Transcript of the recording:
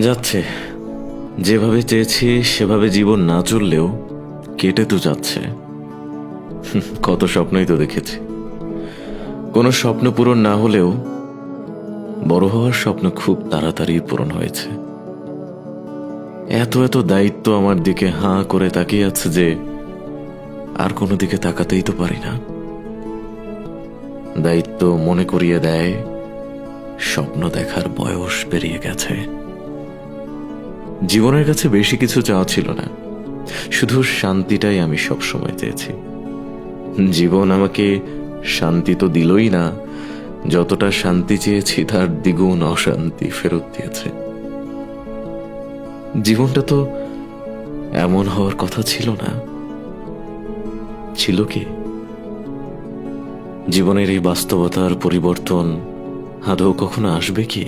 যাচ্ছে, যেভাবে চেয়েছি সেভাবে জীবন না চললেও কেটে তো যাচ্ছে। কত স্বপ্নই তো দেখেছি, কোনো স্বপ্ন পূরণ না হলেও বড় হওয়ার স্বপ্ন খুব তাড়াতাড়ি পূরণ হয়েছে। এত এত দায়িত্ব আমার দিকে হাঁ করে তাকিয়ে আছে যে আর কোনো দিকে তাকাতেই তো পারি না। দায়িত্ব মনে করিয়ে দেয় স্বপ্ন দেখার বয়স পেরিয়ে গেছে। জীবনের কাছে বেশি কিছু চাওয়া ছিল না, শুধু শান্তিটাই আমি সবসময় চেয়েছি। জীবন আমাকে শান্তি তো দিলই না, যতটা শান্তি চেয়েছি তার দ্বিগুণ অশান্তি ফেরত দিয়েছে। জীবনটা তো এমন হওয়ার কথা ছিল না, ছিল কি? জীবনের এই বাস্তবতার পরিবর্তন আদৌ কখনো আসবে কি?